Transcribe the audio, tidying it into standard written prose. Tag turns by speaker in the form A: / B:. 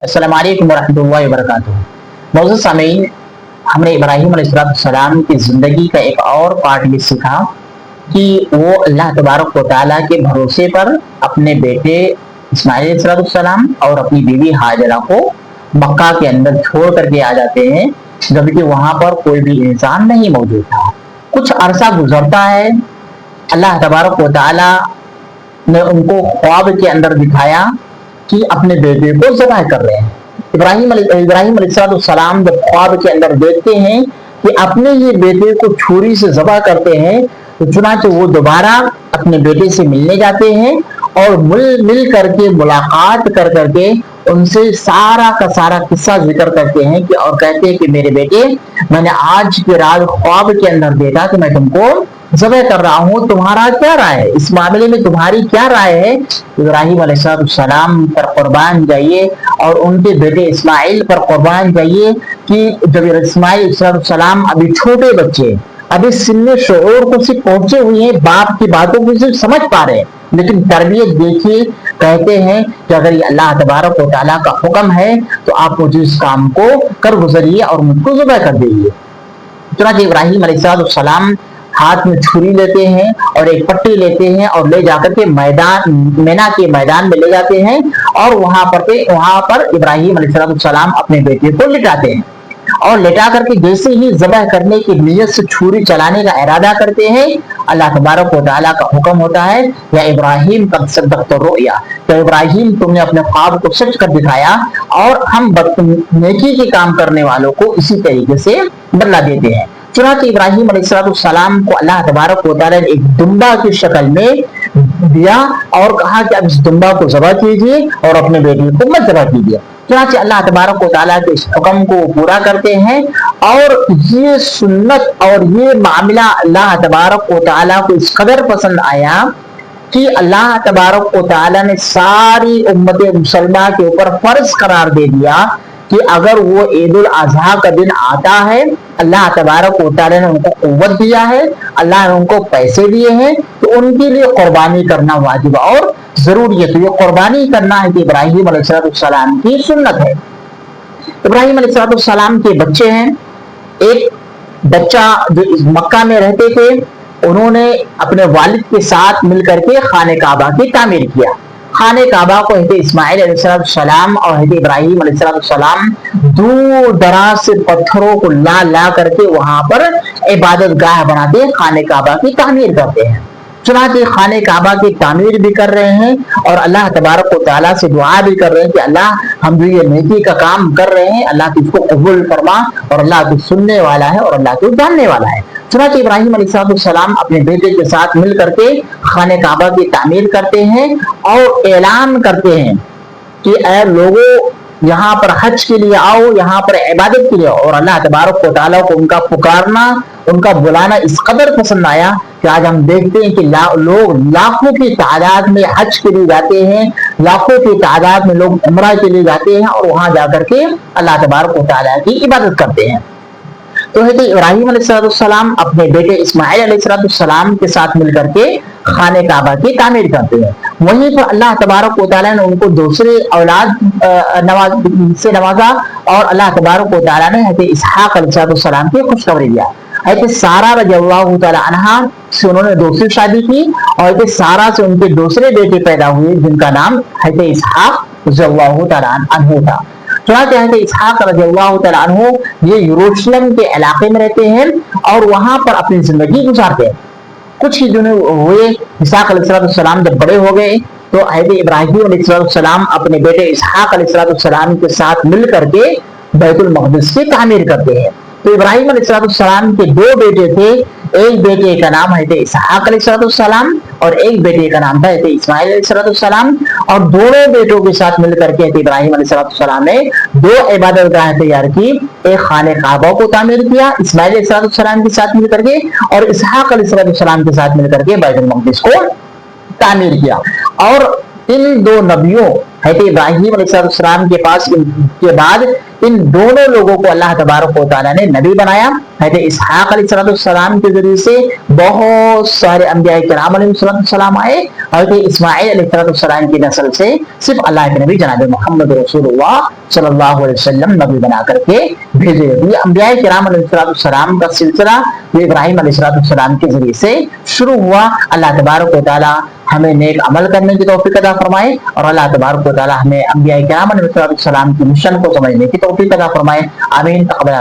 A: अस्सलाम वालेकुम वरहमतुल्लाहि वबरकातुहू। मौजूद सामीन, हमने इब्राहीम अलैहिस्सलाम की ज़िंदगी का एक और पार्ट भी सीखा कि वो अल्लाह तबारक व तआला के भरोसे पर अपने बेटे इस्माइल अलैहिस्सलाम और अपनी बीवी हाजरा को मक्का के अंदर छोड़ करके आ जाते हैं, जबकि वहां पर कोई भी इंसान नहीं मौजूद था। कुछ अरसा गुजरता है, अल्लाह तबारक व तआला ने उनको ख्वाब के अंदर दिखाया कि अपने बेटे को ज़बाह कर रहे हैं। इब्राहीम अलैहिस्सलाम जब ख्वाब के अंदर देखते हैं कि अपने ये बेटे को छुरी से ज़बाह करते हैं, तो चुनांचे वो दोबारा अपने बेटे से मिलने जाते हैं और मिल करके मुलाकात कर करके उनसे सारा का सारा किस्सा जिक्र करते हैं कि और कहते हैं कि मेरे बेटे, मैंने आज की रात ख्वाब के अंदर देखा कि मैं तुमको ज़बह कर रहा हूँ, तुम्हारा क्या राय है, इस मामले में तुम्हारी क्या राय है। इब्राहीम अलैहिस्सलाम पर कुर्बान जाइए और उनके बेटे इस्माइल पर कुर्बान जाइए कि जब इस्माइल अलैहिस्सलाम अभी छोटे बच्चे, अभी सिन्ने शऊर को सिर्फ पहुंचे हुए हैं, बाप की बातों को सिर्फ समझ पा रहे हैं, लेकिन तरबियत देखिए। कहते हैं कि अगर ये अल्लाह तबारक व तआला का हुक्म है तो आप मुझे इस काम को कर गुजरिए और मुझको ज़बह कर दीजिए। चुनांचे इब्राहीम अलैहिस्सलाम हाथ में छुरी लेते हैं और एक पट्टी लेते हैं और ले जाकर के मिना के मैदान में ले जाते हैं और वहां पर इब्राहीम अलैहिस्सलाम अपने बेटे को लिटाते हैं और लिटा करके जैसे ही ज़बह करने की नियत से छुरी चलाने का इरादा करते हैं, अल्लाह तबारक व तआला का हुक्म होता है, या इब्राहीम कद सद्दक़्ता रुया, तो इब्राहीम तुमने अपने ख्वाब को सच कर दिखाया और हम नेकी के काम करने वालों को इसी तरीके से बदला देते हैं। चुनांचे इब्राहीम अलैहिस्सलाम को अल्लाह तबारक व तआला ने एक दुम्बा की शक्ल में दिया और कहा कि अब इस दुम्बा को ज़बह कीजिए और अपने बेटे को मत ज़बह कीजिए। चुनांचे अल्लाह तबारक व तआला के इस हुक्म को पूरा करते हैं और ये सुन्नत और ये मामला अल्लाह तबारक व तआला को इस कदर पसंद आया कि अल्लाह तबारक व तआला ने सारी उम्मत मुसलमान के ऊपर फर्ज करार दे दिया कि अगर वो ईद उल अजहा का दिन आता है, अल्लाह तबारक व तआला ने उनको कुव्वत दिया है, अल्लाह ने उनको पैसे दिए हैं, तो उनके लिए कुर्बानी करना वाजिब और जरूरी है। तो ये कुर्बानी करना है कि इब्राहीम अलैहिस्सलाम की सुन्नत है। इब्राहीम अलैहिस्सलाम के बच्चे हैं, एक बच्चा जो मक्का में रहते थे, उन्होंने अपने वालिद के साथ मिलकर के खाने काबा की तामीर किया। खाने काबा को हज़रत इस्माइल अलैहिस्सलाम और हज़रत इब्राहीम अलैहिस्सलाम दूर दराज से पत्थरों को ला करके वहां पर इबादत गाह बनाते हैं, खाने काबा की तामीर करते हैं। चुनांचे खाने काबा की तामीर भी कर रहे हैं और अल्लाह तबारक व तआला से दुआ भी कर रहे हैं कि अल्लाह, हम जो ये नेकी का काम कर रहे हैं, अल्लाह इसको कबूल फरमा और अल्लाह को सुनने वाला है और अल्लाह को जानने वाला है। चुनांचे इब्राहीम अलैहिस्सलाम अपने बेटे के साथ मिल करके खाने काबा की तामीर करते हैं और ऐलान करते हैं कि ऐ लोगों, यहाँ पर हज के लिए आओ, यहाँ पर इबादत के लिए आओ। और अल्लाह तबारक व तआला को उनका पुकारना, उनका बुलाना इस कदर पसंद आया कि आज हम देखते हैं कि लोग लाखों की तादाद में हज के लिए जाते हैं, लाखों की तादाद में लोग उम्रा के लिए जाते हैं और वहां जाकर के अल्लाह तबारक व तआला की इबादत करते हैं। तो हज़रत इब्राहीम अलैहिस्सलाम अपने बेटे इस्माइल अलैहिस्सलाम के साथ मिलकर के खाने काबा की तामीर करते हैं। वहीं पर अल्लाह तबारक व तआला ने उनको दूसरे औलाद से नवाजा और अल्लाह तबारक व तआला ने हज़रत इसहाक अलैहिस्सलाम की खुशखबरी दिया। हज़रत सारा रज़ियल्लाहु तआला अन्हा से उन्होंने दूसरी शादी की और हज़रत सारा से उनके दूसरे बेटे पैदा हुए जिनका नाम हज़रत इसहाक रज़ियल्लाहु तआला अन्हु था। हज़रत इसहाक रज़ियल्लाहु तआला अन्हु ये यरूशलेम के इलाके में रहते हैं और वहां पर अपनी जिंदगी गुजारते हैं। कुछ ही दिन हुए, इसहाक अलैहिस्सलाम जब बड़े हो गए तो हज़रत इब्राहीम अलैहिस्सलाम अपने बेटे इसहाक अलैहिस्सलाम के साथ मिल करके बैतुल मक़दिस की तामीर करते हैं। तो इब्राहीम अलैहिस्सलाम के दो बेटे थे, एक बेटे का नाम हज़रत इसहाक अलैहिस्सलाम और एक बेटे का नाम था हज़रत इस्माइल अलैहिस्सलाम। और दोनों बेटों के साथ मिलकर के हज़रत इब्राहीम अलैहिस्सलाम ने दो इबादत गाहें तैयार की, एक खाने काबा को तामीर किया इस्माइल अलैहिस्सलाम के साथ मिलकर के और इसहाक अलैहिस्सलाम के साथ मिलकर के बैतुल मक़दिस को तामीर किया। और इन दो नबियों हज़रत इब्राहीम अलैहिस्सलाम के पास के बाद इन दोनों लोगों को अल्लाह तबारक व तआला ने नबी बनाया। हज़रत इसहाक अलैहिस्सलाम के जरिए से बहुत सारे अंबिया किराम अलैहिस्सलाम आए। हज़रत इस्माइल अलैहिस्सलाम की नस्ल से सिर्फ अल्लाह के नबी जनाब मुहम्मद रसूलुल्लाह صلی اللہ علیہ وسلم نبی بنا کر کے بھیجے. یہ انبیاء کرام علیہ السلام کا سلسلہ یہ ابراہیم علیہ السلام کے ذریعے سے شروع ہوا. اللہ تبارک و تعالی ہمیں نیک عمل کرنے کی توفیق عطا فرمائے اور اللہ تبارک و تعالی ہمیں انبیاء کرام علیہ السلام کی مشن کو سمجھنے کی توفیق عطا فرمائے. آمین. تقبل